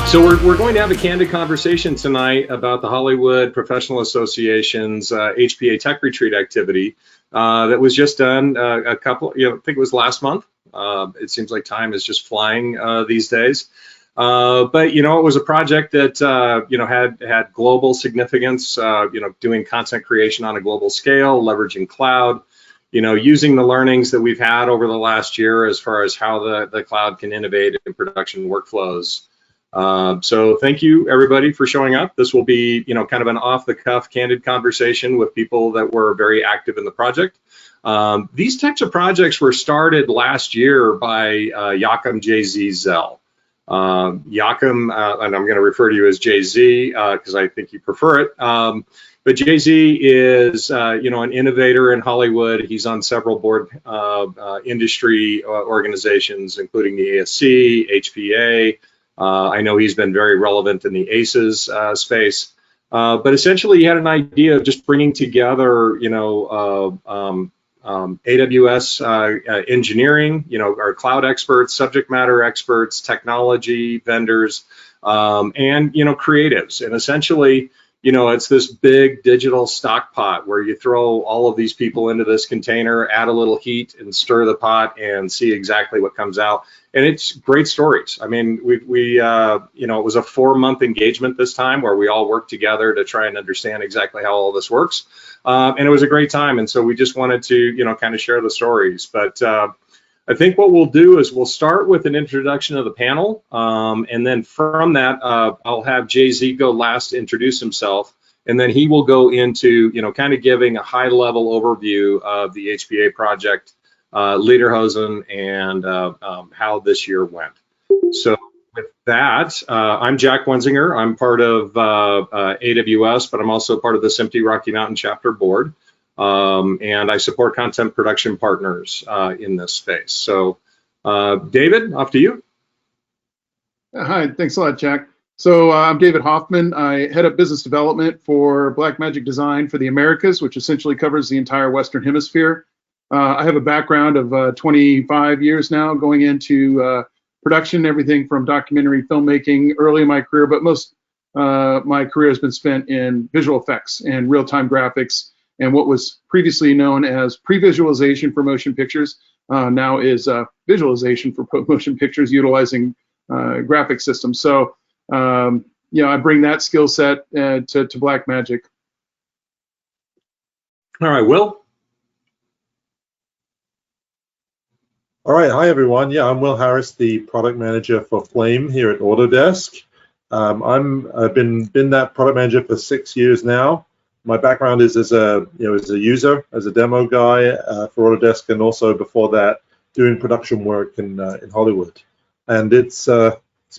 So we're going to have a candid conversation tonight about the Hollywood Professional Association's HPA Tech Retreat activity that was just done I think it was last month. It seems like time is just flying these days. But it was a project that had global significance. Doing content creation on a global scale, leveraging cloud. Using the learnings that we've had over the last year as far as how the cloud can innovate in production workflows. So thank you everybody for showing up. This will be, kind of an off-the-cuff, candid conversation with people that were very active in the project. These types of projects were started last year by Joachim JZ Zell. Joachim, and I'm going to refer to you as JZ because I think you prefer it. But JZ is, an innovator in Hollywood. He's on several board industry organizations, including the ASC, HPA. I know he's been very relevant in the ACES space, but essentially he had an idea of just bringing together, AWS engineering, our cloud experts, subject matter experts, technology vendors, and, creatives. And essentially, it's this big digital stock pot where you throw all of these people into this container, add a little heat and stir the pot and see exactly what comes out. And it's great stories. I mean, it was a 4-month engagement this time where we all worked together to try and understand exactly how all this works. And it was a great time. And so we just wanted to, kind of share the stories. But I think what we'll do is we'll start with an introduction of the panel. And then from that, I'll have JZ go last to introduce himself. And then he will go into, kind of giving a high level overview of the HPA project, Lederhosen, and how this year went. So with that, I'm Jack Wenzinger. I'm part of AWS, but I'm also part of the SMPTE Rocky Mountain chapter board. And I support content production partners in this space. So David, off to you. Hi, thanks a lot, Jack. So I'm David Hoffman. I head up business development for Blackmagic Design for the Americas, which essentially covers the entire Western Hemisphere. I have a background of 25 years now going into production, everything from documentary filmmaking early in my career, but most my career has been spent in visual effects and real-time graphics, and what was previously known as pre-visualization for motion pictures now is visualization for motion pictures utilizing graphic systems. So, I bring that skill set to Blackmagic. All right, Will. All right, hi everyone. Yeah, I'm Will Harris, the product manager for Flame here at Autodesk. I've been that product manager for 6 years now. My background is as a user, as a demo guy for Autodesk, and also before that doing production work in Hollywood. And it's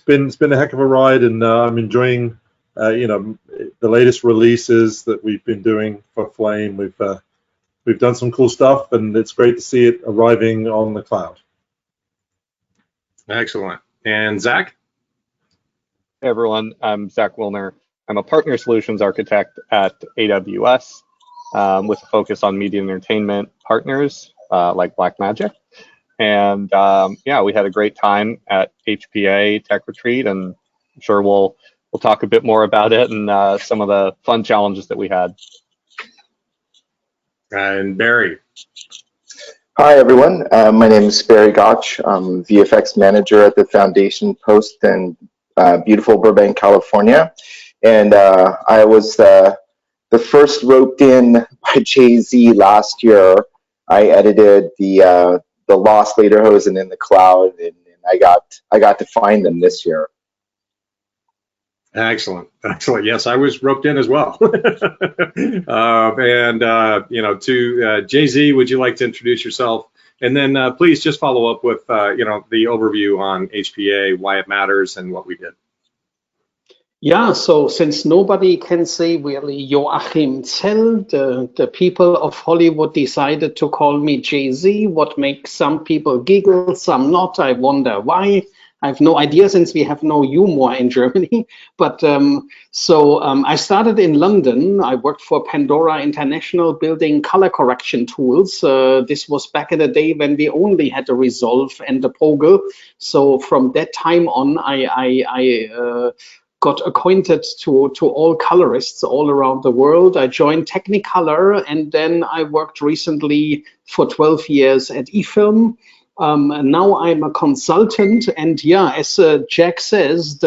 been a heck of a ride, and I'm enjoying the latest releases that we've been doing for Flame. We've done some cool stuff, and it's great to see it arriving on the cloud. Excellent. And Zach? Hey everyone, I'm Zach Wilner. I'm a partner solutions architect at AWS with a focus on media and entertainment partners like Blackmagic. And we had a great time at HPA Tech Retreat, and I'm sure we'll talk a bit more about it and some of the fun challenges that we had. And Barry. Hi everyone, my name is Barry Gotch. I'm VFX manager at the Foundation Post in beautiful Burbank, California. And I was the first roped in by JZ last year. I edited the lost Lederhosen in the cloud, and I got to find them this year. Excellent. Yes, I was roped in as well. To JZ, would you like to introduce yourself? And then please just follow up with, the overview on HPA, why it matters, and what we did. Yeah, so since nobody can say really Joachim Zell, the people of Hollywood decided to call me JZ, what makes some people giggle, some not. I wonder why. I have no idea since we have no humor in Germany. But I started in London. I worked for Pandora International building color correction tools. This was back in the day when we only had the Resolve and the Pogel. So from that time on, I got acquainted to all colorists all around the world. I joined Technicolor, and then I worked recently for 12 years at eFilm. Now I'm a consultant, and yeah, as Jack says,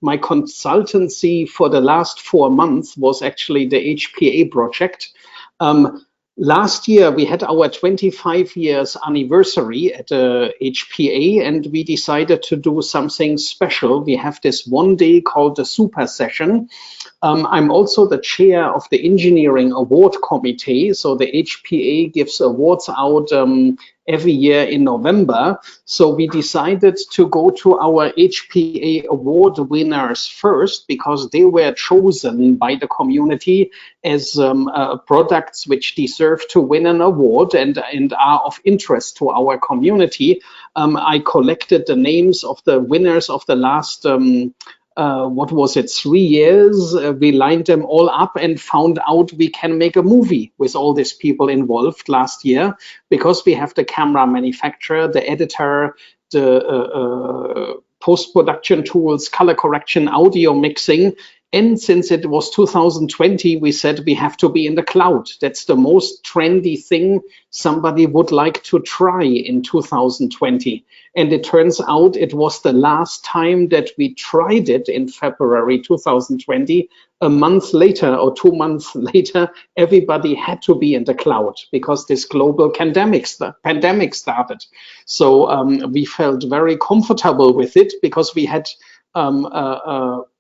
my consultancy for the last 4 months was actually the HPA project. Last year, we had our 25 years anniversary at HPA, and we decided to do something special. We have this one day called the Super Session. I'm also the chair of the Engineering Award Committee. So the HPA gives awards out every year in November. So we decided to go to our HPA award winners first, because they were chosen by the community as products which deserve to win an award and are of interest to our community. I collected the names of the winners of the last 3 years. We lined them all up and found out we can make a movie with all these people involved last year, because we have the camera manufacturer, the editor, the post-production tools, color correction, audio mixing. And since it was 2020, we said we have to be in the cloud. That's the most trendy thing somebody would like to try in 2020. And it turns out it was the last time that we tried it in February 2020. A month later or 2 months later, everybody had to be in the cloud because this global pandemic started. So we felt very comfortable with it because we had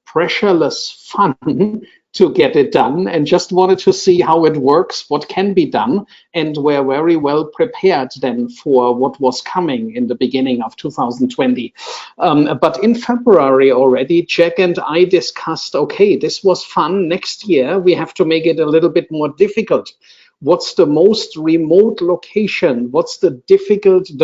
pressureless fun to get it done, and just wanted to see how it works, what can be done, and we're very well prepared then for what was coming in the beginning of 2020. But in February already, Jack and I discussed, okay, this was fun. Next year, we have to make it a little bit more difficult. What's the most remote location? What's the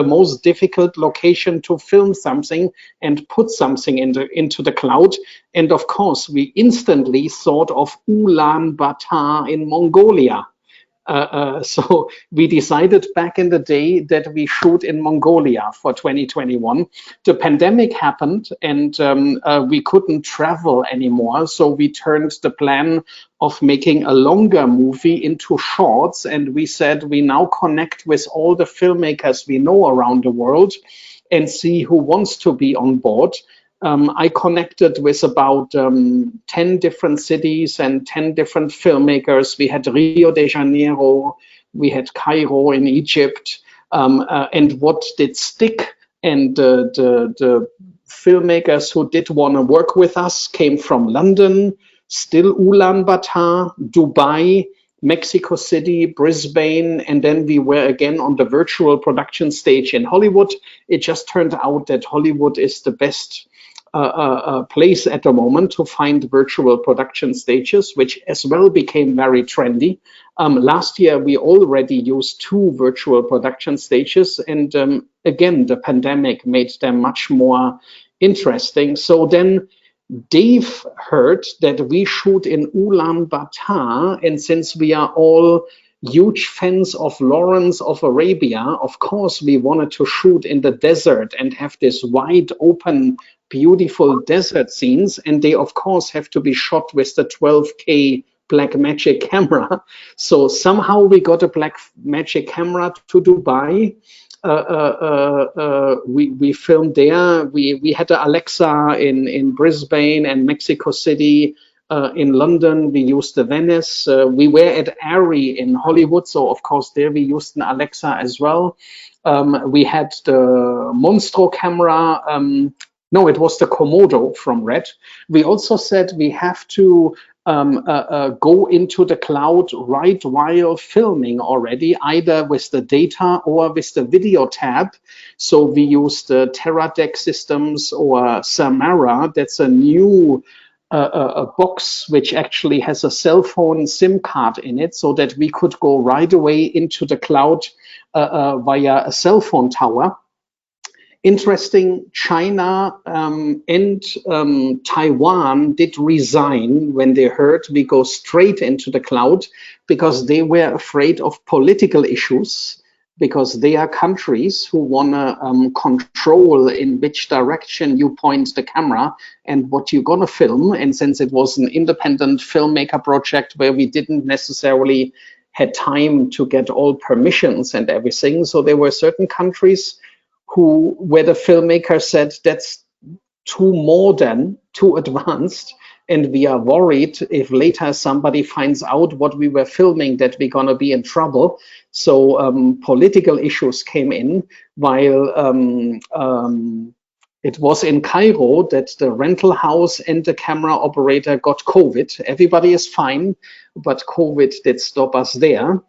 most difficult location to film something and put something into the cloud? And of course, we instantly thought of Ulaanbaatar in Mongolia. So we decided back in the day that we shoot in Mongolia for 2021. The pandemic happened, and we couldn't travel anymore. So we turned the plan of making a longer movie into shorts, and we said we now connect with all the filmmakers we know around the world and see who wants to be on board. I connected with about 10 different cities and 10 different filmmakers. We had Rio de Janeiro, we had Cairo in Egypt, and what did stick, and the filmmakers who did want to work with us came from London, still Ulaanbaatar, Dubai, Mexico City, Brisbane, and then we were again on the virtual production stage in Hollywood. It just turned out that Hollywood is the best place at the moment to find virtual production stages, which as well became very trendy. Last year, we already used 2 virtual production stages, and again, the pandemic made them much more interesting. So then Dave heard that we shoot in Ulaanbaatar, and since we are all huge fans of Lawrence of Arabia, of course, we wanted to shoot in the desert and have this wide open, beautiful desert scenes. And they, of course, have to be shot with the 12K Blackmagic camera. So somehow we got a Blackmagic camera to Dubai. We filmed there. We had the Alexa in Brisbane and Mexico City. In London, we used the Venice. We were at ARRI in Hollywood, so of course there we used an Alexa as well. We had the Monstro camera. No, it was the Komodo from Red. We also said we have to go into the cloud right while filming already, either with the data or with the video tab. So we used Teradek systems or Samara. That's a new a box which actually has a cell phone SIM card in it, so that we could go right away into the cloud via a cell phone tower. Interesting, China and Taiwan did resign when they heard we go straight into the cloud, because they were afraid of political issues, because they are countries who want to control in which direction you point the camera and what you're going to film. And since it was an independent filmmaker project where we didn't necessarily had time to get all permissions and everything, so there were certain countries where the filmmaker said that's too modern, too advanced, and we are worried if later somebody finds out what we were filming that we're going to be in trouble. So political issues came in, while it was in Cairo that the rental house and the camera operator got COVID. Everybody is fine, but COVID did stop us there.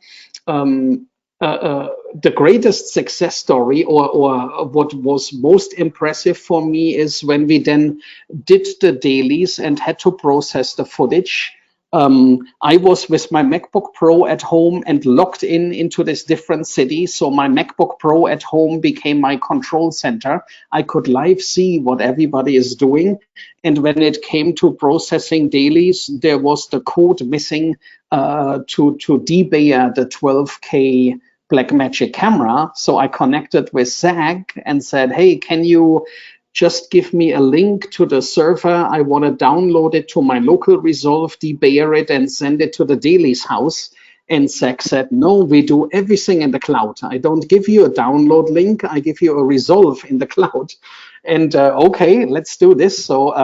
The greatest success story, or what was most impressive for me, is when we then did the dailies and had to process the footage. I was with my MacBook Pro at home and logged into this different city. So my MacBook Pro at home became my control center. I could live see what everybody is doing. And when it came to processing dailies, there was the code missing to debayer the 12K Blackmagic camera. So I connected with Zach and said, hey, can you just give me a link to the server? I want to download it to my local resolve, debayer it, and send it to the dailies house. And Zach said, no, we do everything in the cloud. I don't give you a download link. I give you a resolve in the cloud. And okay, let's do this. So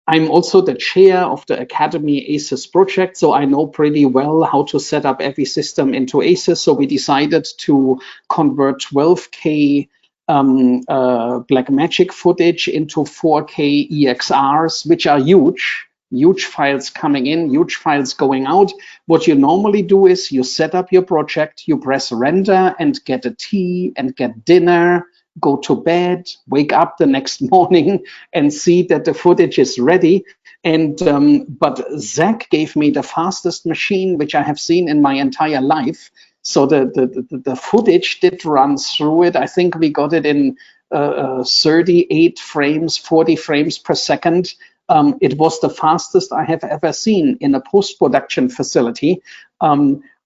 I'm also the chair of the Academy ACES project, so I know pretty well how to set up every system into ACES. So we decided to convert 12K Blackmagic footage into 4K EXRs, which are huge files coming in, huge files going out. What you normally do is you set up your project, you press render and get a tea and get dinner, go to bed, wake up the next morning and see that the footage is ready. And but Zach gave me the fastest machine which I have seen in my entire life. So the footage did run through it. I think we got it in 38 frames, 40 frames per second. It was the fastest I have ever seen in a post-production facility.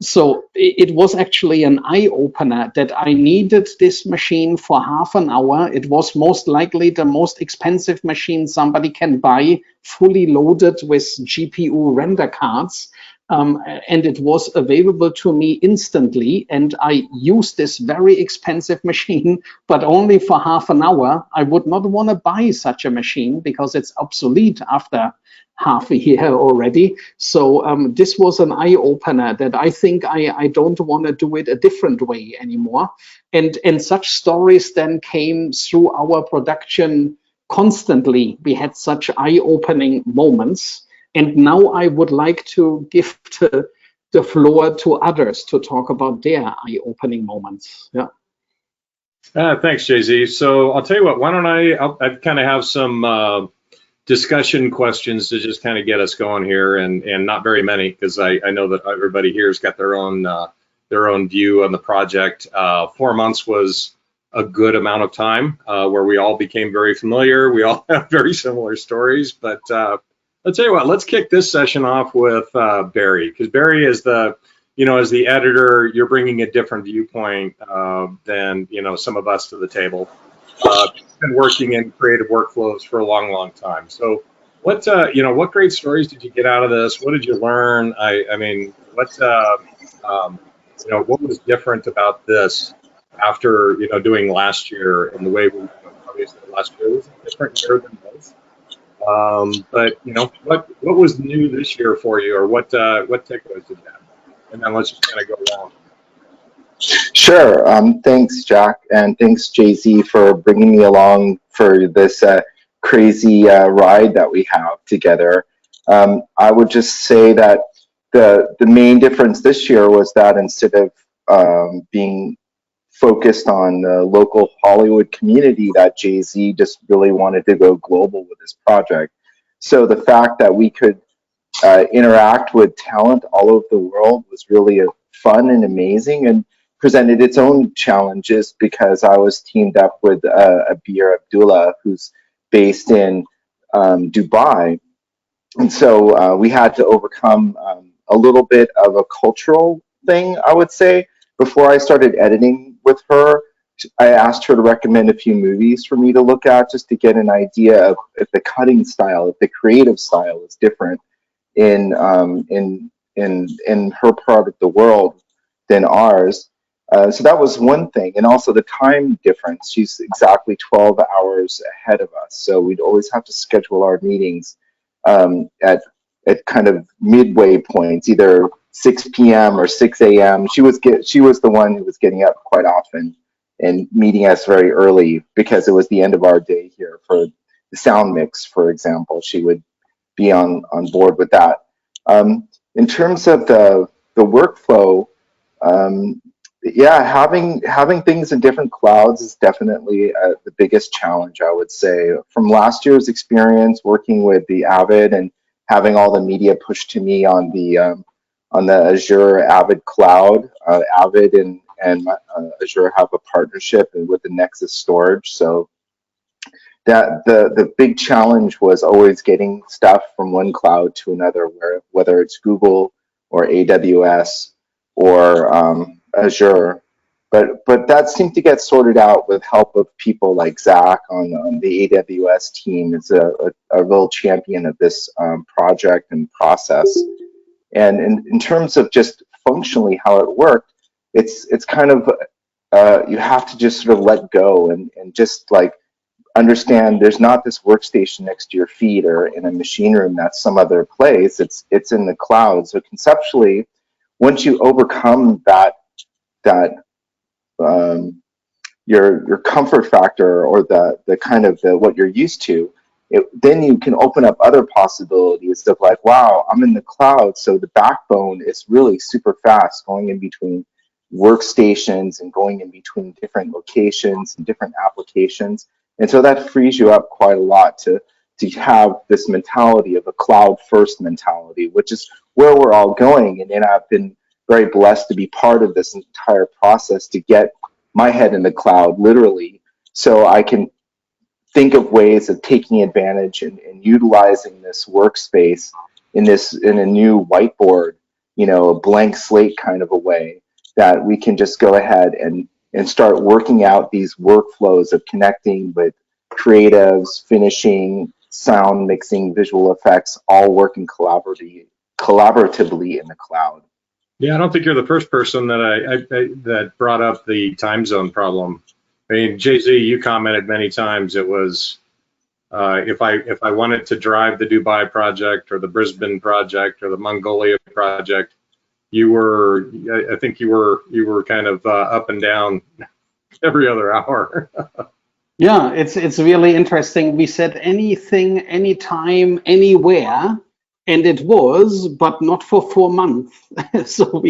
So it was actually an eye-opener that I needed this machine for half an hour. It was most likely the most expensive machine somebody can buy, fully loaded with GPU render cards. And it was available to me instantly. And I used this very expensive machine, but only for half an hour. I would not want to buy such a machine because it's obsolete after half a year already. So this was an eye-opener that I think I don't want to do it a different way anymore. And such stories then came through our production constantly. We had such eye-opening moments. And now I would like to give the floor to others to talk about their eye-opening moments. Yeah. Thanks, JZ. So I'll tell you what, why don't I kind of have some discussion questions to just kind of get us going here, and not very many, because I know that everybody here has got their own view on the project. 4 months was a good amount of time where we all became very familiar. We all have very similar stories, but I'll tell you what, let's kick this session off with Barry, because Barry is as the editor, you're bringing a different viewpoint than, some of us to the table. Been working in creative workflows for a long time. So what great stories did you get out of this? What did you learn? I mean, what was different about this after, doing last year, and the way we, obviously last year was a different year than most. But what was new this year for you, or what takeaways did you have? And then let's just kind of go along. Sure. Thanks, Jack, and thanks, JZ, for bringing me along for this crazy ride that we have together. I would just say that the main difference this year was that instead of being focused on the local Hollywood community, that JZ just really wanted to go global with this project. So the fact that we could interact with talent all over the world was really fun and amazing. And presented its own challenges because I was teamed up with Abir Abdullah, who's based in Dubai. And so we had to overcome a little bit of a cultural thing, I would say. Before I started editing with her, I asked her to recommend a few movies for me to look at just to get an idea of if the cutting style, if the creative style is different in her part of the world than ours. So that was one thing. And also the time difference. She's exactly 12 hours ahead of us. So we'd always have to schedule our meetings at kind of midway points, either 6 p.m. or 6 a.m. She was the one who was getting up quite often and meeting us very early because it was the end of our day here for the sound mix, for example. She would be on board with that. In terms of the workflow, yeah, having things in different clouds is definitely the biggest challenge, I would say. From last year's experience working with the Avid and having all the media pushed to me on the Azure Avid cloud, Avid and Azure have a partnership with the Nexus storage, so that the big challenge was always getting stuff from one cloud to another, whether it's Google or AWS or Azure, but that seemed to get sorted out with help of people like Zach on the AWS team. Is a real champion of this project and process. And in terms of just functionally how it worked, it's kind of you have to just sort of let go and just like understand there's not this workstation next to your feet or in a machine room that's some other place. It's in the cloud. So conceptually, once you overcome that your comfort factor or the kind of what you're used to, then you can open up other possibilities of like, wow, I'm in the cloud, so the backbone is really super fast going in between workstations and going in between different locations and different applications. And so that frees you up quite a lot to have this mentality of a cloud first mentality, which is where we're all going. And then I've been very blessed to be part of this entire process to get my head in the cloud, literally, so I can think of ways of taking advantage and utilizing this workspace in a new whiteboard, a blank slate kind of a way that we can just go ahead and start working out these workflows of connecting with creatives, finishing, sound mixing, visual effects, all working collaboratively in the cloud. Yeah, I don't think you're the first person that brought up the time zone problem. I mean, Jay-Z, you commented many times it was if I wanted to drive the Dubai project or the Brisbane project or the Mongolia project, I think you were kind of up and down every other hour. Yeah, it's really interesting. We said anything, anytime, anywhere, and it was, but not for 4 months. So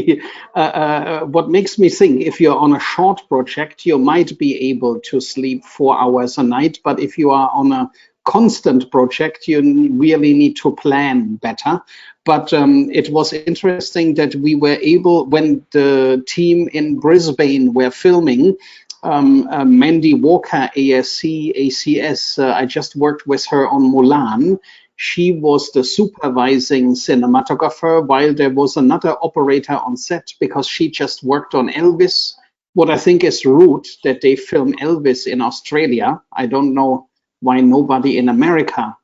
what makes me think, if you're on a short project, you might be able to sleep 4 hours a night, but if you are on a constant project, you really need to plan better. But it was interesting that we were able, when the team in Brisbane were filming, Mandy Walker, ASC, ACS, I just worked with her on Mulan. She was the supervising cinematographer while there was another operator on set because she just worked on Elvis. What I think is rude that they film Elvis in Australia. I don't know why nobody in America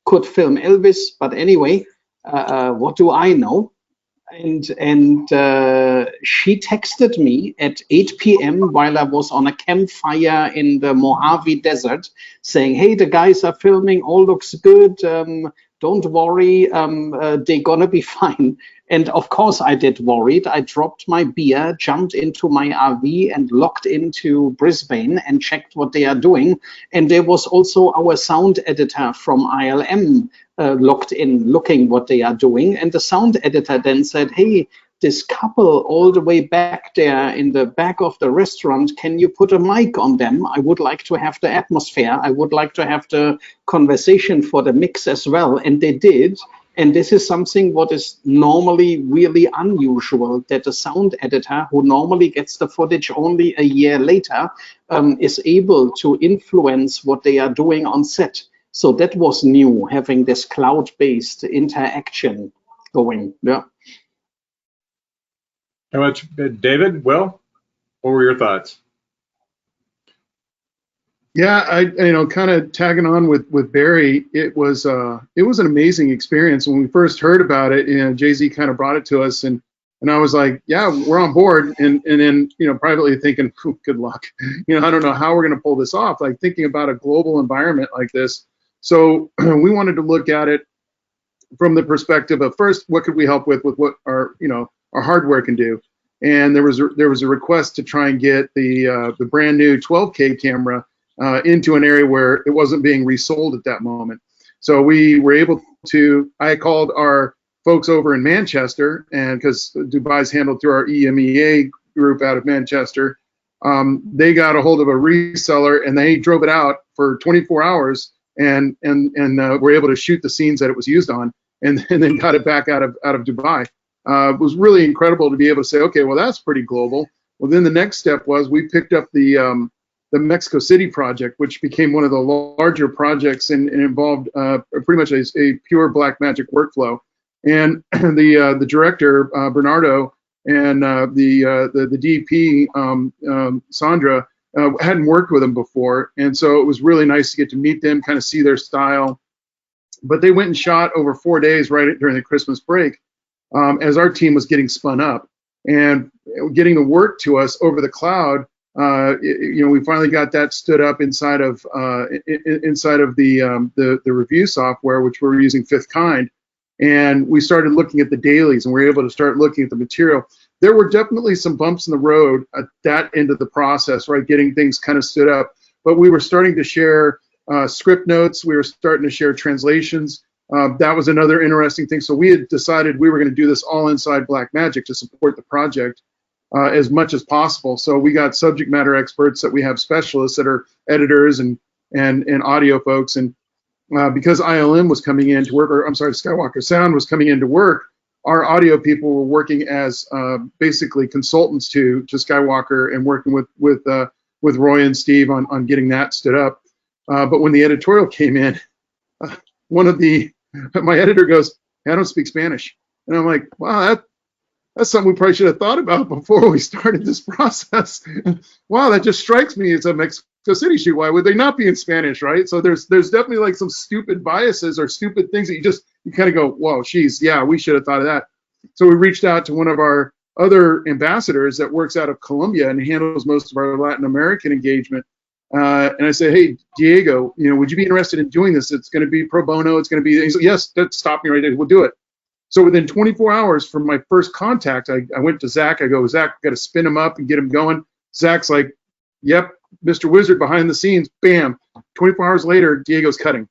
could film Elvis, but anyway, what do I know? And she texted me at 8 p.m. while I was on a campfire in the Mojave Desert saying, hey, the guys are filming, all looks good, don't worry, they're gonna be fine. And of course I did worried. I dropped my beer, jumped into my RV and locked into Brisbane and checked what they are doing. And there was also our sound editor from ILM locked in, looking what they are doing. And the sound editor then said, hey, this couple all the way back there in the back of the restaurant, can you put a mic on them? I would like to have the atmosphere. I would like to have the conversation for the mix as well. And they did. And this is something what is normally really unusual, that a sound editor who normally gets the footage only a year later is able to influence what they are doing on set. So that was new, having this cloud-based interaction going. Yeah. How much, David? Will, what were your thoughts? Yeah, kind of tagging on with Barry, it was an amazing experience. When we first heard about it, Jay-Z kind of brought it to us, and I was like, yeah, we're on board. And then, privately thinking, good luck. I don't know how we're going to pull this off, like thinking about a global environment like this. So we wanted to look at it from the perspective of, first, what could we help with what our hardware can do. And there was a request to try and get the brand new 12K camera into an area where it wasn't being resold at that moment. So we were able to, I called our folks over in Manchester, and because Dubai's handled through our EMEA group out of Manchester, they got a hold of a reseller and they drove it out for 24 hours and were able to shoot the scenes that it was used on, and then got it back out of Dubai. It was really incredible to be able to say, okay, well, that's pretty global. Well, then the next step was we picked up the Mexico City project, which became one of the larger projects and involved pretty much a pure Blackmagic workflow. And the director, Bernardo, and the DP, Sandra, hadn't worked with them before. And so it was really nice to get to meet them, kind of see their style. But they went and shot over 4 days right during the Christmas break as our team was getting spun up and getting the work to us over the cloud. We finally got that stood up inside of the review software, which we're using Fifth Kind, and we started looking at the dailies, and we were able to start looking at the material. There were definitely some bumps in the road at that end of the process, right, getting things kind of stood up. But we were starting to share script notes. We were starting to share translations. That was another interesting thing. So we had decided we were going to do this all inside Blackmagic to support the project as much as possible. So we got subject matter experts that we have specialists that are editors and audio folks. And because ILM was coming in to work, or I'm sorry, Skywalker Sound was coming in to work, our audio people were working as basically consultants to Skywalker and working with Roy and Steve on getting that stood up. But when the editorial came in, my editor goes, hey, I don't speak Spanish. And I'm like, wow, that's something we probably should have thought about before we started this process. Wow, that just strikes me as a Mexico City shoot. Why would they not be in Spanish, right? So there's definitely like some stupid biases or stupid things that you kind of go, whoa, geez, yeah, we should have thought of that. So we reached out to one of our other ambassadors that works out of Colombia and handles most of our Latin American engagement. And I said, hey, Diego, would you be interested in doing this? It's going to be pro bono. It's going to be, he said, yes, stop me right there. We'll do it. So within 24 hours from my first contact, I went to Zach. I go, Zach, got to spin him up and get him going. Zach's like, yep, Mr. Wizard behind the scenes, bam. 24 hours later, Diego's cutting.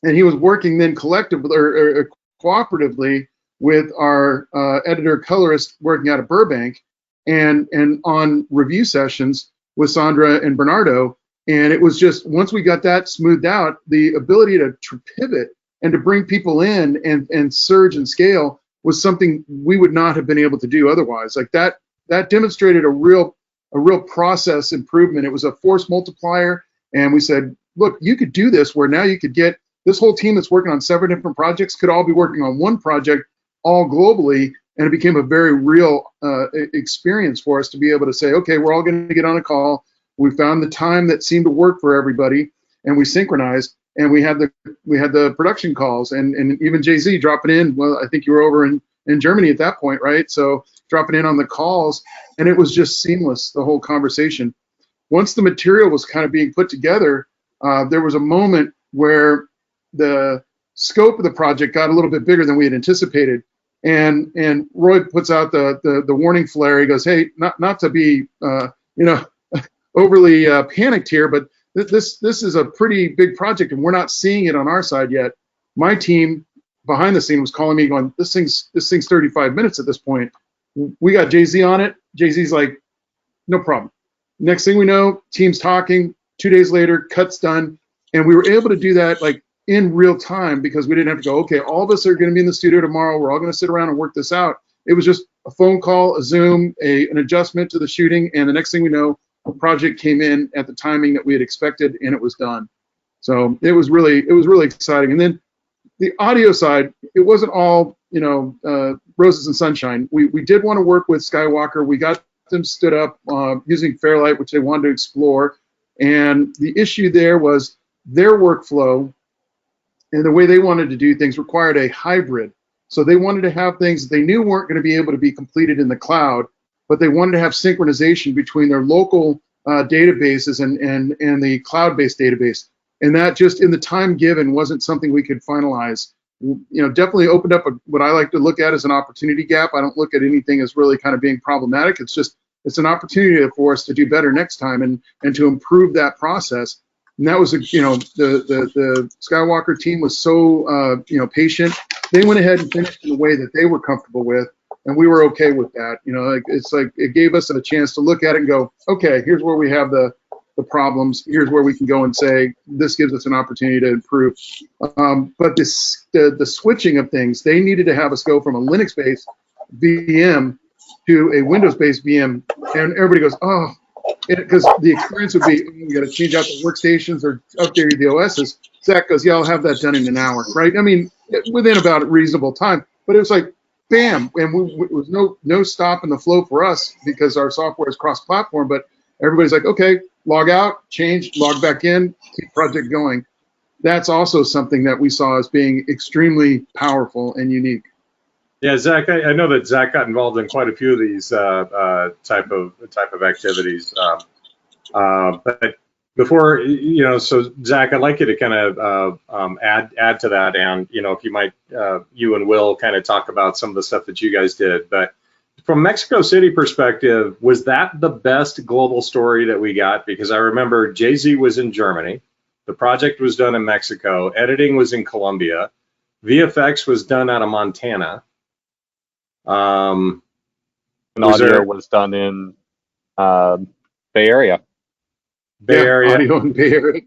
And he was working then collectively or cooperatively with our editor colorist working out of Burbank and on review sessions with Sandra and Bernardo. And it was just, once we got that smoothed out, the ability to pivot and to bring people in and surge and scale was something we would not have been able to do otherwise. Like that demonstrated a real process improvement. It was a force multiplier. And we said, look, you could do this where now you could get this whole team that's working on 7 different projects could all be working on one project all globally. And it became a very real experience for us to be able to say, okay, we're all going to get on a call. We found the time that seemed to work for everybody, and we synchronized, and we had the production calls, and even Jay-Z dropping in. Well, I think you were over in Germany at that point, right? So dropping in on the calls, and it was just seamless, the whole conversation. Once the material was kind of being put together, there was a moment where the scope of the project got a little bit bigger than we had anticipated. And Roy puts out the warning flare. He goes, hey, not to be overly panicked here, but this is a pretty big project, and we're not seeing it on our side yet. My team behind the scene was calling me, going, this thing's 35 minutes at this point. We got Jay-Z on it. Jay-Z's like, no problem. Next thing we know, team's talking. 2 days later, cut's done, and we were able to do that like in real time, because we didn't have to go, okay, all of us are going to be in the studio tomorrow. We're all going to sit around and work this out. It was just a phone call, a Zoom, an adjustment to the shooting, and the next thing we know, the project came in at the timing that we had expected, and it was done. So it was really exciting. And then the audio side, it wasn't all, roses and sunshine. We did want to work with Skywalker. We got them stood up using Fairlight, which they wanted to explore. And the issue there was their workflow and the way they wanted to do things required a hybrid. So they wanted to have things that they knew weren't going to be able to be completed in the cloud, but they wanted to have synchronization between their local databases and the cloud-based database. And that just in the time given wasn't something we could finalize. Definitely opened up what I like to look at as an opportunity gap. I don't look at anything as really kind of being problematic. It's an opportunity for us to do better next time and to improve that process. And that was, the Skywalker team was so, patient. They went ahead and finished in a way that they were comfortable with, and we were okay with that. It's like it gave us a chance to look at it and go, okay, here's where we have the problems. Here's where we can go and say this gives us an opportunity to improve. But the switching of things, they needed to have us go from a Linux-based VM to a Windows-based VM, and everybody goes, oh, because the experience would be you got to change out the workstations or update the OSs. Zach goes, yeah, I'll have that done in an hour, right? I mean, within about a reasonable time. But it was like, bam, and it was no stop in the flow for us because our software is cross-platform. But everybody's like, okay, log out, change, log back in, keep project going. That's also something that we saw as being extremely powerful and unique. Yeah, Zach, I know that Zach got involved in quite a few of these type of activities. But before, so Zach, I'd like you to kind of add to that, and if you might, you and Will kind of talk about some of the stuff that you guys did. But from Mexico City perspective, was that the best global story that we got? Because I remember Jay-Z was in Germany, the project was done in Mexico, editing was in Colombia, VFX was done out of Montana. And audio was done in Bay Area. Audio in Bay Area.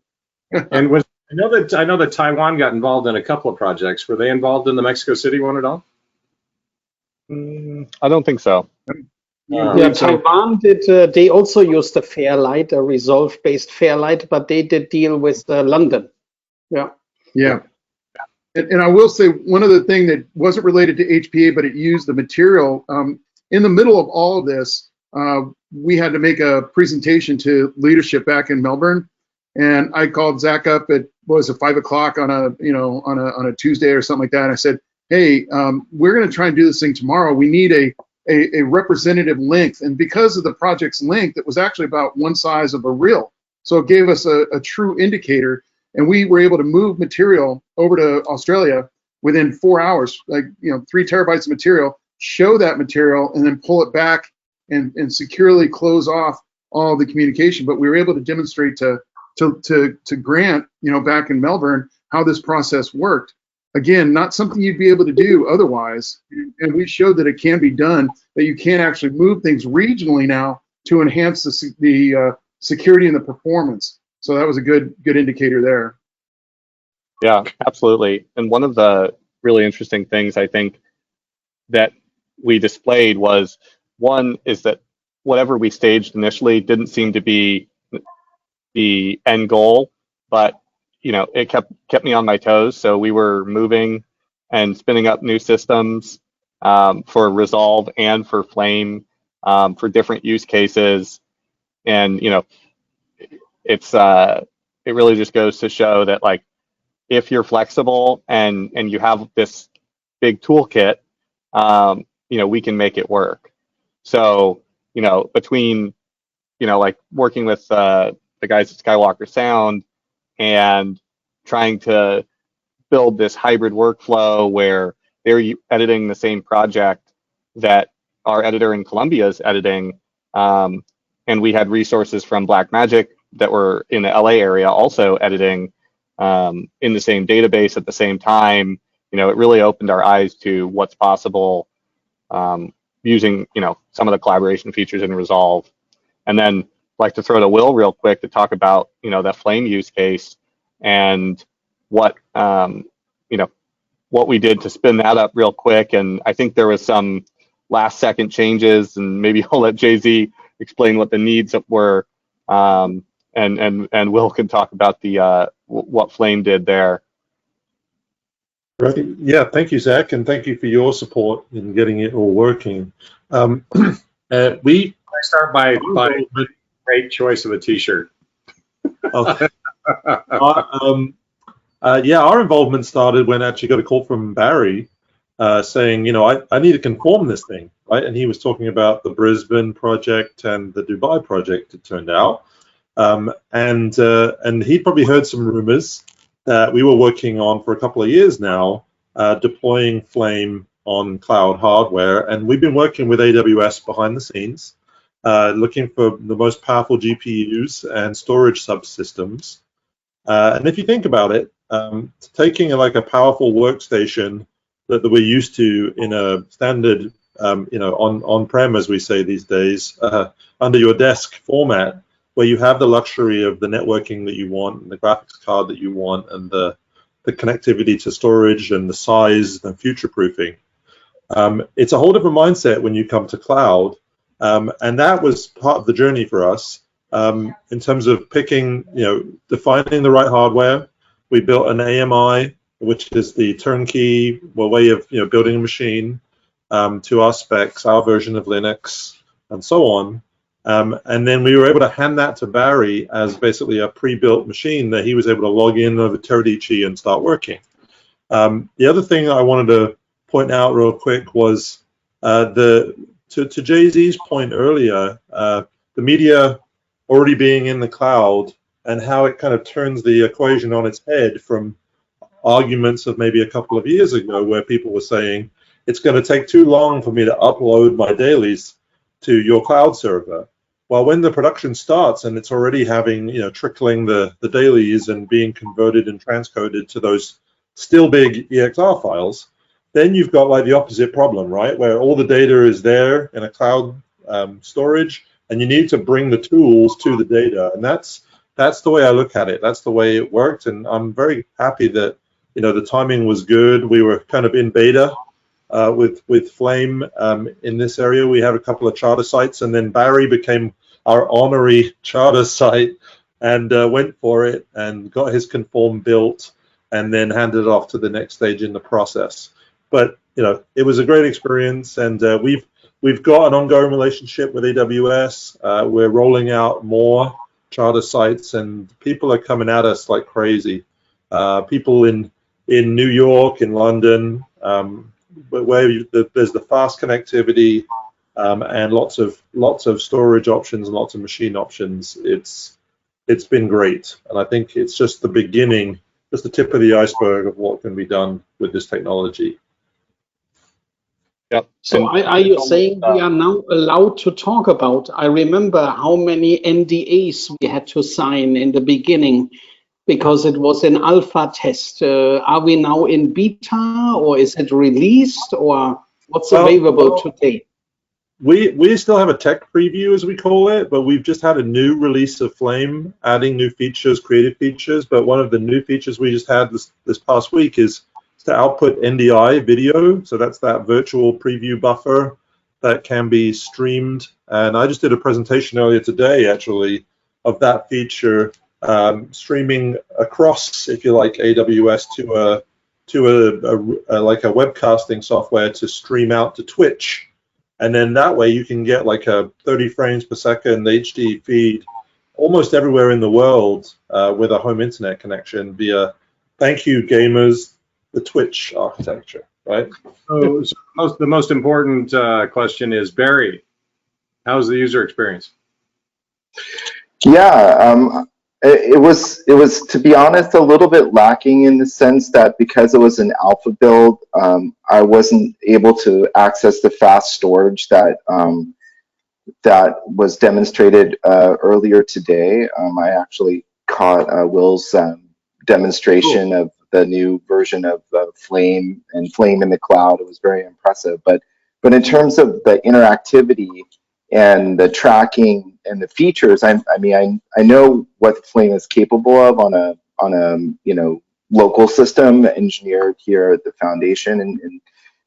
And I know that Taiwan got involved in a couple of projects. Were they involved in the Mexico City one at all? I don't think so. Taiwan did. They also used a Fairlight, a Resolve-based Fairlight, but they did deal with London. Yeah. And I will say one other thing that wasn't related to HPA, but it used the material. In the middle of all of this, we had to make a presentation to leadership back in Melbourne, and I called Zach up at 5 o'clock on a Tuesday or something like that. And I said, hey, we're going to try and do this thing tomorrow. We need a representative length, and because of the project's length, it was actually about one size of a reel, so it gave us a true indicator. And we were able to move material over to Australia within 4 hours, 3 terabytes of material, show that material, and then pull it back and securely close off all the communication. But we were able to demonstrate to Grant, back in Melbourne, how this process worked. Again, not something you'd be able to do otherwise. And we showed that it can be done, that you can actually move things regionally now to enhance the security and the performance. So that was a good indicator there. Yeah, absolutely. And one of the really interesting things I think that we displayed was, one is that whatever we staged initially didn't seem to be the end goal, but it kept me on my toes. So we were moving and spinning up new systems for Resolve and for Flame for different use cases, and it really just goes to show that, like, if you're flexible and you have this big toolkit, we can make it work. So between like working with the guys at Skywalker Sound and trying to build this hybrid workflow where they're editing the same project that our editor in Colombia is editing, and we had resources from Blackmagic that were in the LA area also editing in the same database at the same time. It really opened our eyes to what's possible using some of the collaboration features in Resolve. And then I'd like to throw to Will real quick to talk about that Flame use case and what what we did to spin that up real quick. And I think there was some last second changes, and maybe I'll let Jay-Z explain what the needs were. And Will can talk about the what Flame did there. Right. Yeah, thank you, Zach, and thank you for your support in getting it all working. We start by great choice of a T-shirt. Okay. Yeah, our involvement started when I actually got a call from Barry saying, I need to conform this thing, right? And he was talking about the Brisbane project and the Dubai project, it turned out. And he'd probably heard some rumors that we were working on for a couple of years now, deploying Flame on cloud hardware. And we've been working with AWS behind the scenes, looking for the most powerful GPUs and storage subsystems. And if you think about it, taking like a powerful workstation that we're used to in a standard, on-prem, as we say these days, under your desk format, where you have the luxury of the networking that you want, and the graphics card that you want, and the connectivity to storage and the size and future-proofing. It's a whole different mindset when you come to cloud, and that was part of the journey for us in terms of picking, defining the right hardware. We built an AMI, which is the turnkey way of building a machine to our specs, our version of Linux, and so on. And then we were able to hand that to Barry as basically a pre-built machine that he was able to log in over Teradici and start working. The other thing I wanted to point out real quick was to Jay-Z's point earlier, the media already being in the cloud and how it kind of turns the equation on its head from arguments of maybe a couple of years ago where people were saying, it's going to take too long for me to upload my dailies to your cloud server. Well, when the production starts and it's already having, trickling the dailies and being converted and transcoded to those still big EXR files, then you've got like the opposite problem, right? Where all the data is there in a cloud storage, and you need to bring the tools to the data. And that's the way I look at it. That's the way it worked. And I'm very happy that, the timing was good. We were kind of in beta with Flame in this area. We have a couple of charter sites, and then Barry became our honorary charter site and went for it and got his conform built and then handed it off to the next stage in the process. But it was a great experience, and we've got an ongoing relationship with AWS. We're rolling out more charter sites, and people are coming at us like crazy. People in New York, in London, where there's the fast connectivity and lots of storage options and lots of machine options. It's been great, and I think it's just the beginning, just the tip of the iceberg of what can be done with this technology. Yep. So are you saying we are now allowed to talk about? I remember how many NDAs we had to sign in the beginning because it was an alpha test. Are we now in beta, or is it released, or what's available today? We still have a tech preview, as we call it, but we've just had a new release of Flame, adding new features, creative features. But one of the new features we just had this past week is to output NDI video. So that's that virtual preview buffer that can be streamed. And I just did a presentation earlier today, actually, of that feature, streaming across, if you like, AWS to like a webcasting software to stream out to Twitch. And then that way you can get like a 30 frames per second HD feed almost everywhere in the world with a home internet connection via, thank you gamers, the Twitch architecture, right? So the most important question is, Barry, how's the user experience? Yeah, it was, to be honest, a little bit lacking in the sense that because it was an alpha build, I wasn't able to access the fast storage that that was demonstrated earlier today. I actually caught Will's demonstration of the new version of Flame and Flame in the cloud. It was very impressive. But in terms of the interactivity and the tracking and the features, I mean, I know what Flame is capable of on a local system engineered here at the foundation,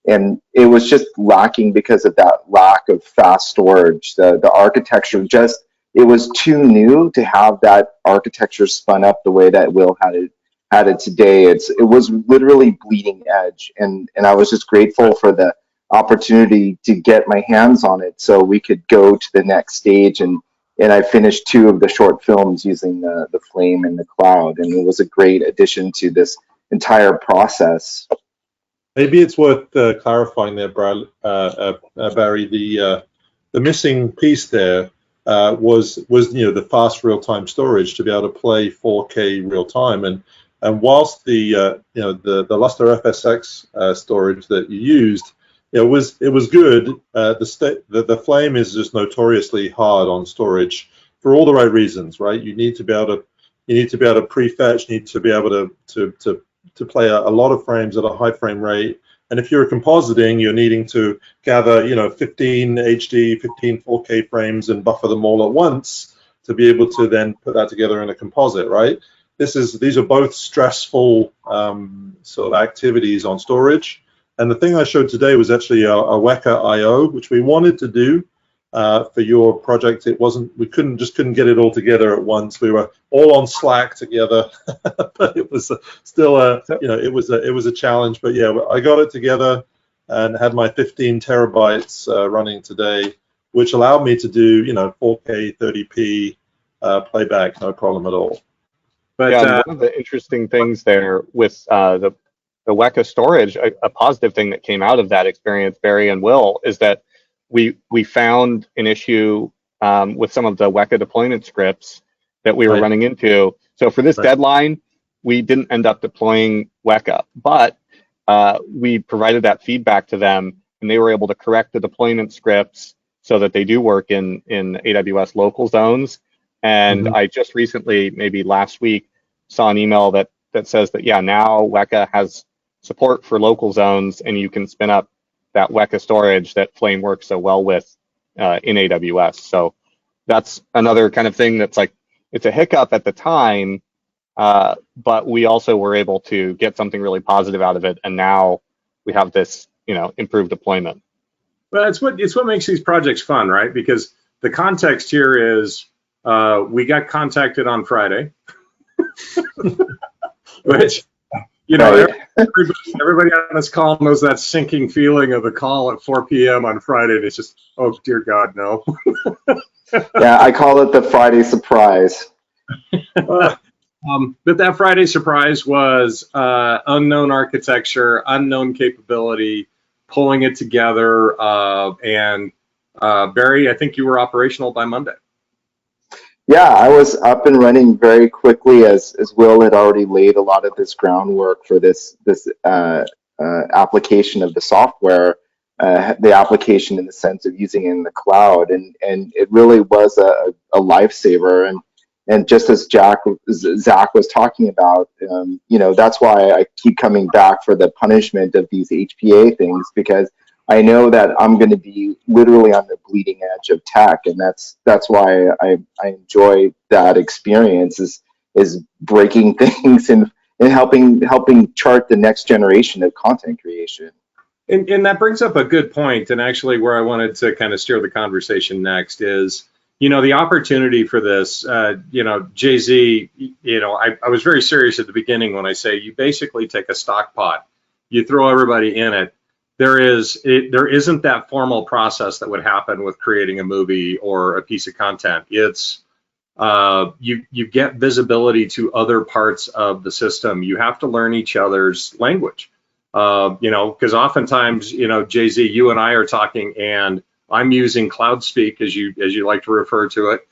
and it was just lacking because of that lack of fast storage. The architecture just, it was too new to have that architecture spun up the way that Will had it today. It was literally bleeding edge, and I was just grateful for the opportunity to get my hands on it so we could go to the next stage, and I finished 2 of the short films using the Flame and the Cloud, and it was a great addition to this entire process. Maybe it's worth clarifying there, Barry. The missing piece there was the fast real-time storage to be able to play 4K real time, and whilst the Lustre FSX storage that you used, it was good. The Flame is just notoriously hard on storage for all the right reasons, right? You need to be able to prefetch, you need to be able to play a lot of frames at a high frame rate. And if you're compositing, you're needing to gather 15 HD, 15 4K frames and buffer them all at once to be able to then put that together in a composite, right? These are both stressful sort of activities on storage. And the thing I showed today was actually a Weka IO, which we wanted to do for your project. It wasn't, we couldn't get it all together at once. We were all on Slack together, but it was still it was a challenge. But yeah, I got it together and had my 15 terabytes running today, which allowed me to do 4K 30p playback, no problem at all. But yeah, one of the interesting things there with the Weka storage, a positive thing that came out of that experience, Barry and Will, is that we found an issue with some of the Weka deployment scripts that we were running into. So for this deadline, we didn't end up deploying Weka, but we provided that feedback to them, and they were able to correct the deployment scripts so that they do work in AWS local zones. And I just recently, maybe last week, saw an email that says that, yeah, now Weka has support for local zones, and you can spin up that Weka storage that Flame works so well with in AWS. So that's another kind of thing that's like, it's a hiccup at the time, but we also were able to get something really positive out of it, and now we have this, improved deployment. Well, it's what makes these projects fun, right? Because the context here is we got contacted on Friday, which everybody on this call knows that sinking feeling of a call at 4 p.m. on Friday. And it's just, oh dear God, no. Yeah, I call it the Friday surprise. But that Friday surprise was unknown architecture, unknown capability, pulling it together, and Barry, I think you were operational by Monday. Yeah, I was up and running very quickly as Will had already laid a lot of this groundwork for this application of the software, the application in the sense of using it in the cloud, and it really was a lifesaver. And just as Zach was talking about, that's why I keep coming back for the punishment of these HPA things, because I know that I'm going to be literally on the bleeding edge of tech, and that's why I enjoy that experience is breaking things and helping chart the next generation of content creation. And that brings up a good point, and actually where I wanted to kind of steer the conversation next is, the opportunity for this, Jay-Z, I was very serious at the beginning when I say you basically take a stock pot, you throw everybody in it. There isn't that formal process that would happen with creating a movie or a piece of content. It's you get visibility to other parts of the system. You have to learn each other's language, because oftentimes, Jay-Z, you and I are talking, and I'm using cloud speak, as you like to refer to it.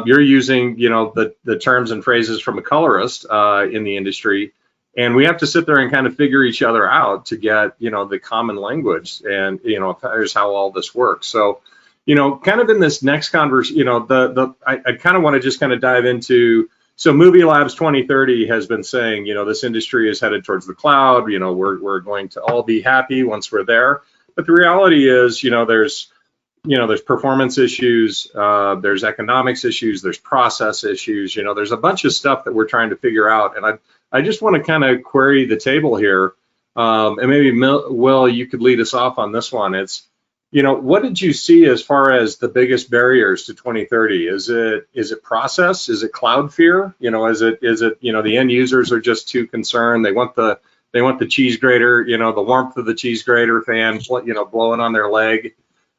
You're using, the terms and phrases from a colorist in the industry. And we have to sit there and kind of figure each other out to get, the common language, and, here's how all this works. So, kind of in this next conversation, I kind of want to just kind of dive into, so Movie Labs 2030 has been saying, this industry is headed towards the cloud, we're going to all be happy once we're there. But the reality is, there's performance issues, there's economics issues, there's process issues, there's a bunch of stuff that we're trying to figure out. And I just want to kind of query the table here, and maybe Will, you could lead us off on this one. It's, what did you see as far as the biggest barriers to 2030? Is it process? Is it cloud fear? Is it the end users are just too concerned? They want the cheese grater, the warmth of the cheese grater fan, blowing on their leg,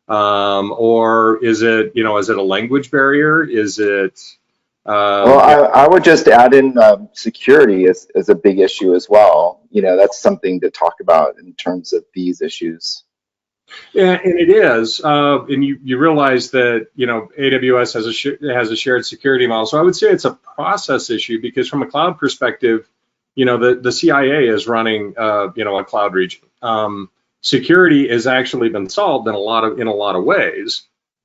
or is it a language barrier? Is it? Well, I would just add in security is a big issue as well. That's something to talk about in terms of these issues. Yeah, and it is, and you realize that AWS has a shared security model. So I would say it's a process issue, because from a cloud perspective, the CIA is running a cloud region. Security has actually been solved in a lot of ways,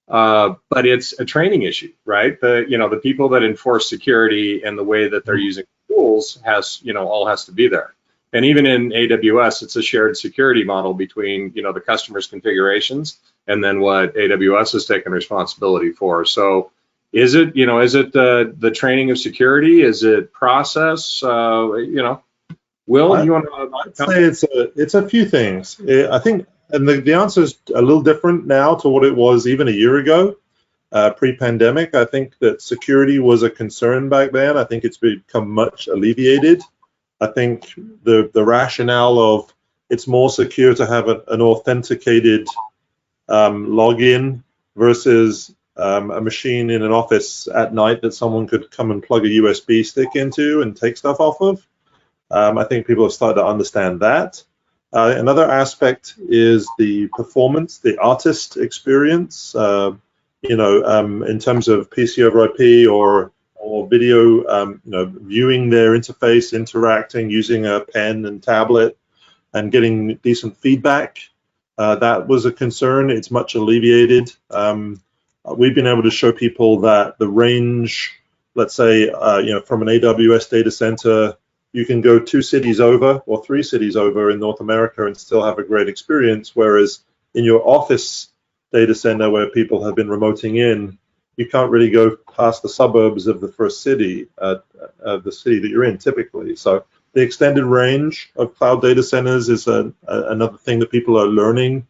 but it's a training issue, right? The people that enforce security and the way that they're using tools all has to be there. And even in AWS, it's a shared security model between the customer's configurations and then what AWS has taken responsibility for. So is it the training of security? Is it process? Will, you want to? I'd say it's a few things. I think, and the answer is a little different now to what it was even a year ago, pre-pandemic. I think that security was a concern back then. I think it's become much alleviated. I think the rationale of it's more secure to have an authenticated login versus a machine in an office at night that someone could come and plug a USB stick into and take stuff off of. I think people have started to understand that. Another aspect is the performance, the artist experience, in terms of PC over IP or video, viewing their interface, interacting, using a pen and tablet and getting decent feedback. That was a concern. It's much alleviated. We've been able to show people that the range, let's say, from an AWS data center, you can go 2 cities over or 3 cities over in North America and still have a great experience. Whereas in your office data center where people have been remoting in, you can't really go past the suburbs of the first city, of the city that you're in typically. So the extended range of cloud data centers is another thing that people are learning.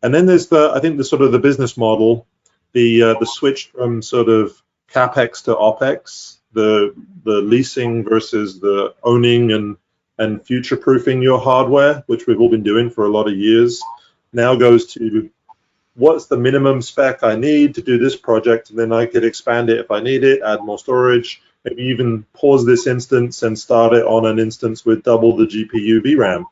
And then there's I think the sort of the business model, the switch from sort of CapEx to OpEx, the leasing versus the owning and future-proofing your hardware, which we've all been doing for a lot of years, now goes to what's the minimum spec I need to do this project, and then I could expand it if I need it, add more storage, maybe even pause this instance and start it on an instance with double the GPU VRAM.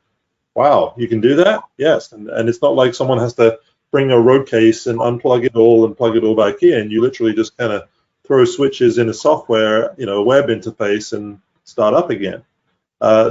Wow, you can do that? Yes, and it's not like someone has to bring a road case and unplug it all and plug it all back in. You literally just kind of throw switches in a software, a web interface and start up again.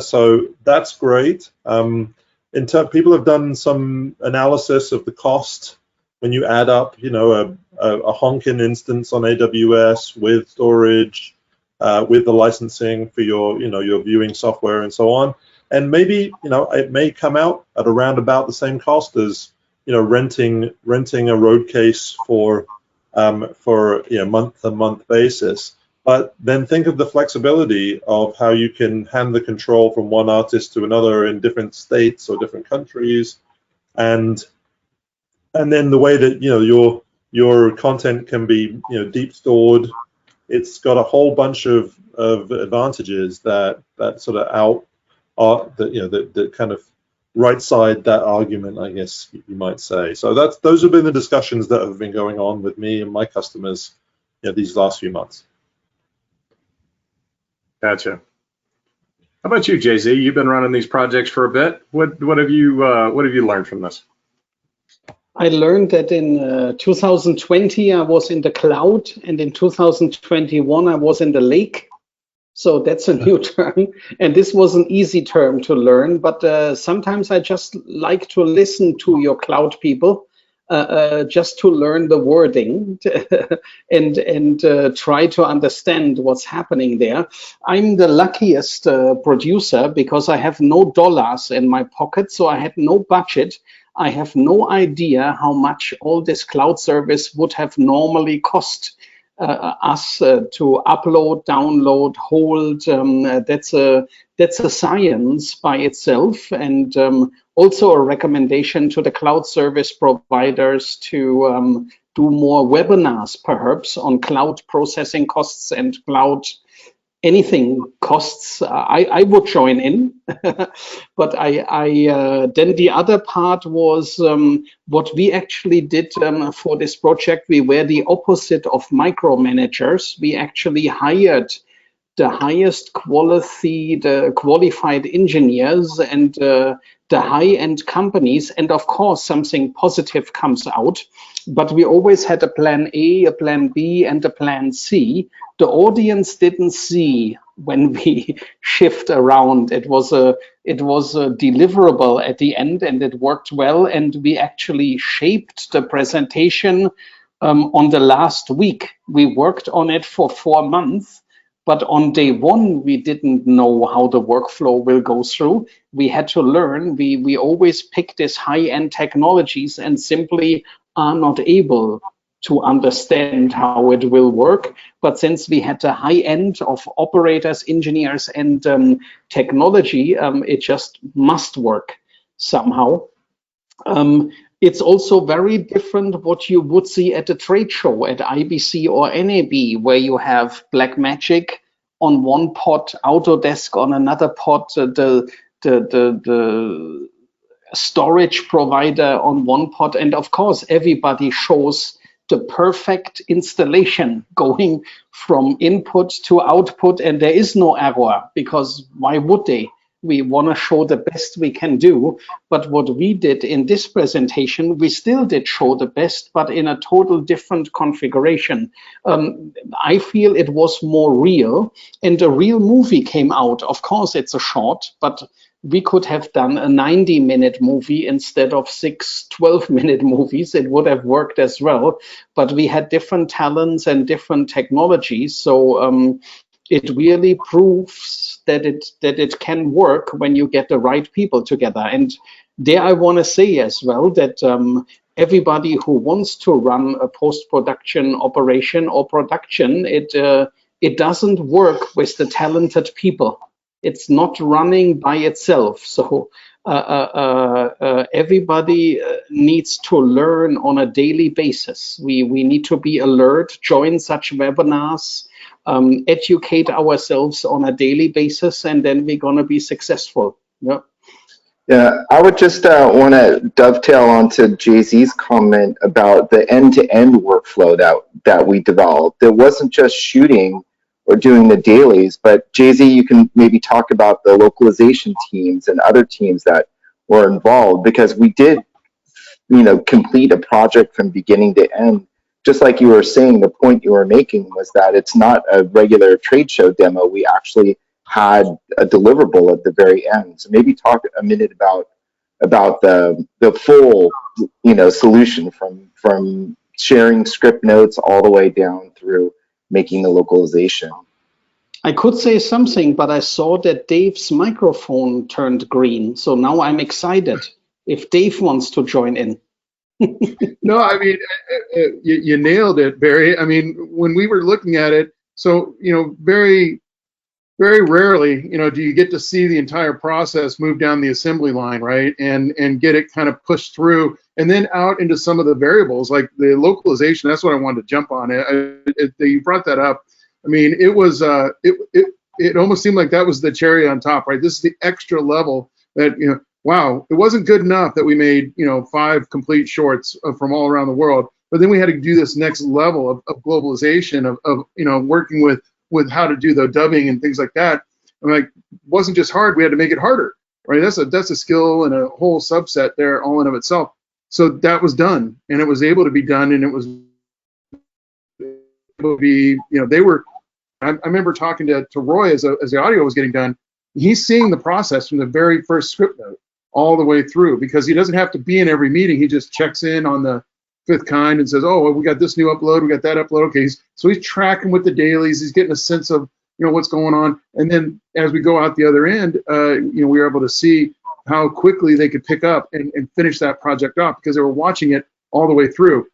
So that's great. People have done some analysis of the cost when you add up, a honking instance on AWS with storage, with the licensing for your viewing software and so on. And maybe, it may come out at around about the same cost as, renting a road case for month-to-month basis. But then think of the flexibility of how you can hand the control from one artist to another in different states or different countries, and then the way that your content can be deep stored. It's got a whole bunch of advantages that sort of that kind of right side that argument, I guess you might say. So those have been the discussions that have been going on with me and my customers these last few months. Gotcha. How about you, Jay-Z? You've been running these projects for a bit. What have you learned from this? I learned that in 2020 I was in the cloud, and in 2021 I was in the lake. So that's a new term, and this was an easy term to learn, but sometimes I just like to listen to your cloud people just to learn the wording and try to understand what's happening there. I'm the luckiest producer because I have no dollars in my pocket, so I had no budget. I have no idea how much all this cloud service would have normally cost. us to upload, download, hold. That's a science by itself, and also a recommendation to the cloud service providers to do more webinars, perhaps, on cloud processing costs and cloud anything costs. I would join in, but then the other part was what we actually did for this project. We were the opposite of micromanagers. We actually hired the highest quality, the qualified engineers and the high-end companies, and of course something positive comes out. But we always had a plan A, a plan B, and a plan C. The audience didn't see when we shift around. It was a deliverable at the end, and it worked well. And we actually shaped the presentation on the last week. We worked on it for 4 months. But on day one, we didn't know how the workflow will go through. We had to learn. We always pick these high-end technologies and simply are not able to understand how it will work. But since we had the high end of operators, engineers, and technology, it just must work somehow. It's also very different what you would see at a trade show at IBC or NAB, where you have Blackmagic on one pot, Autodesk on another pot, the storage provider on one pot, and of course everybody shows the perfect installation going from input to output, and there is no error, because why would they? We want to show the best we can do. But what we did in this presentation, we still did show the best, but in a total different configuration. I feel it was more real, and a real movie came out. Of course, it's a short, but we could have done a 90-minute movie instead of 6 12-minute movies. It would have worked as well, but we had different talents and different technologies. So it really proves that it can work when you get the right people together. And there I want to say as well that everybody who wants to run a post-production operation or production, it doesn't work with the talented people. It's not running by itself. So everybody needs to learn on a daily basis. We need to be alert, join such webinars, educate ourselves on a daily basis, and then we're going to be successful. Yeah, I would just want to dovetail onto Jay-Z's comment about the end-to-end workflow that we developed. It wasn't just shooting or doing the dailies, but Jay-Z, you can maybe talk about the localization teams and other teams that were involved, because we did, complete a project from beginning to end. Just like you were saying, the point you were making was that it's not a regular trade show demo. We actually had a deliverable at the very end. So maybe talk a minute about the full, solution from sharing script notes all the way down through making the localization. I could say something, but I saw that Dave's microphone turned green. So now I'm excited if Dave wants to join in. No, I mean, you nailed it, Barry. I mean, when we were looking at it, so, very, very rarely, do you get to see the entire process move down the assembly line, right? And get it kind of pushed through and then out into some of the variables, like the localization. That's what I wanted to jump on. You brought that up. I mean, it was, it almost seemed like that was the cherry on top, right? This is the extra level that, wow, it wasn't good enough that we made, 5 complete shorts from all around the world, but then we had to do this next level of globalization of working with how to do the dubbing and things like that. And it wasn't just hard, we had to make it harder, right? That's a skill and a whole subset there all in of itself. So that was done, and it was able to be done, and it was able to be, they were, I remember talking to Roy as the audio was getting done. He's seeing the process from the very first script note all the way through, because he doesn't have to be in every meeting. He just checks in on the 5th kind and says, oh, well, we got this new upload, we got that upload. Okay, so he's tracking with the dailies. He's getting a sense of what's going on. And then as we go out the other end, we were able to see how quickly they could pick up and finish that project off, because they were watching it all the way through.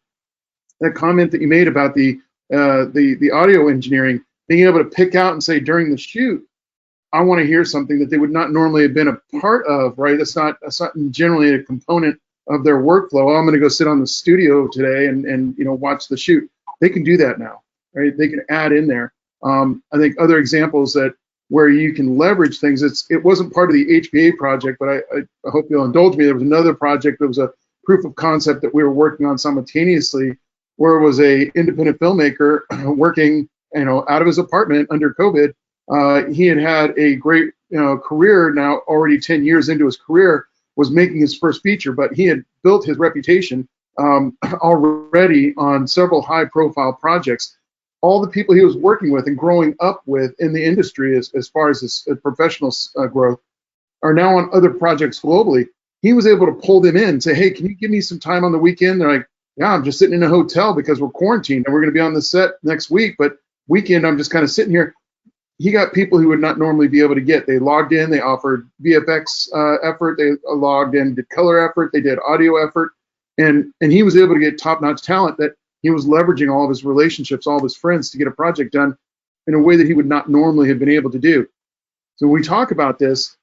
That comment that you made about the the audio engineering, being able to pick out and say during the shoot, I want to hear something that they would not normally have been a part of, right? That's not generally a component of their workflow. Oh, I'm going to go sit on the studio today and watch the shoot. They can do that now, right? They can add in there. I think other examples that where you can leverage things. It wasn't part of the HPA project, but I hope you'll indulge me. There was another project that was a proof of concept that we were working on simultaneously, where it was a independent filmmaker working, out of his apartment under COVID. He had a great, career now, already 10 years into his career, was making his first feature, but he had built his reputation already on several high-profile projects. All the people he was working with and growing up with in the industry, as far as his professional growth, are now on other projects globally. He was able to pull them in and say, hey, can you give me some time on the weekend? They're like, yeah, I'm just sitting in a hotel because we're quarantined and we're going to be on the set next week, but weekend I'm just kind of sitting here. He got people who would not normally be able to get. They logged in, they offered VFX effort, they logged in, did color effort, they did audio effort, and he was able to get top-notch talent that he was leveraging all of his relationships, all of his friends to get a project done in a way that he would not normally have been able to do. So when we talk about this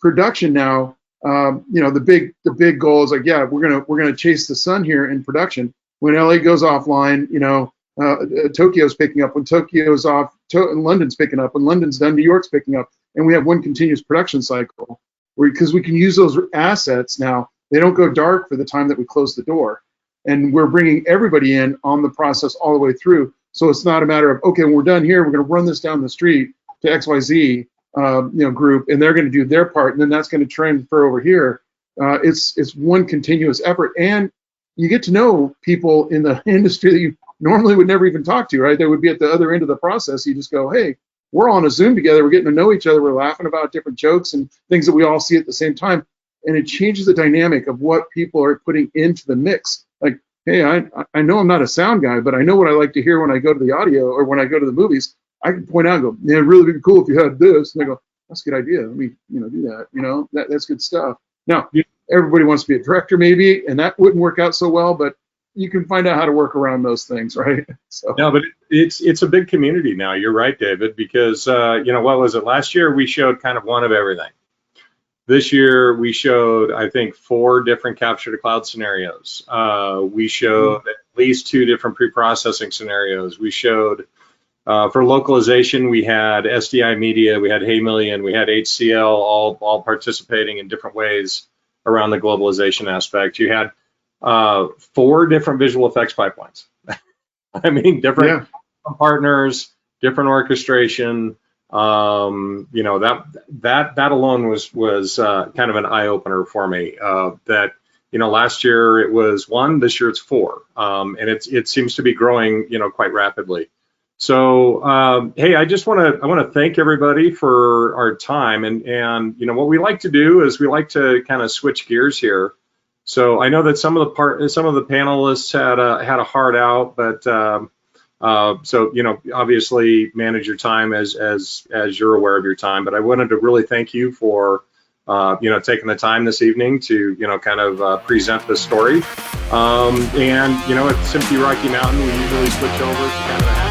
production now, the big goal is like, yeah, we're gonna chase the sun here in production. When LA goes offline, Tokyo's picking up. When Tokyo's off, London's picking up. When London's done, New York's picking up, and we have one continuous production cycle because we can use those assets now. They don't go dark for the time that we close the door. And we're bringing everybody in on the process all the way through. So it's not a matter of, okay, when we're done here, we're going to run this down the street to XYZ group, and they're going to do their part, and then that's going to transfer over here. It's one continuous effort, and you get to know people in the industry that you normally would never even talk to, right? They would be at the other end of the process. You just go, hey, we're on a Zoom together. We're getting to know each other. We're laughing about different jokes and things that we all see at the same time. And it changes the dynamic of what people are putting into the mix. Like, hey, I know I'm not a sound guy, but I know what I like to hear when I go to the audio or when I go to the movies. I can point out and go, man, it'd really be cool if you had this. And they go, that's a good idea. Let me, do that. That's good stuff. Now, everybody wants to be a director maybe, and that wouldn't work out so well, but you can find out how to work around those things, right? So. No, but it's a big community now. You're right, David, because, what was it? Last year, we showed kind of one of everything. This year, we showed, I think, 4 different capture to cloud scenarios. We showed at least 2 different pre-processing scenarios. We showed, for localization, we had SDI Media, we had Hey Million, we had HCL, all participating in different ways around the globalization aspect. You had 4 different visual effects pipelines. I mean, different partners, different orchestration. That alone was kind of an eye opener for me. That last year it was 1, this year it's 4, and it seems to be growing quite rapidly. So hey, I want to thank everybody for our time, and what we like to do is we like to kind of switch gears here. So I know that some of the panelists had a hard out, but so obviously manage your time as you're aware of your time. But I wanted to really thank you for taking the time this evening to kind of present the story. And at SMPTE Rocky Mountain, we usually switch over to kind of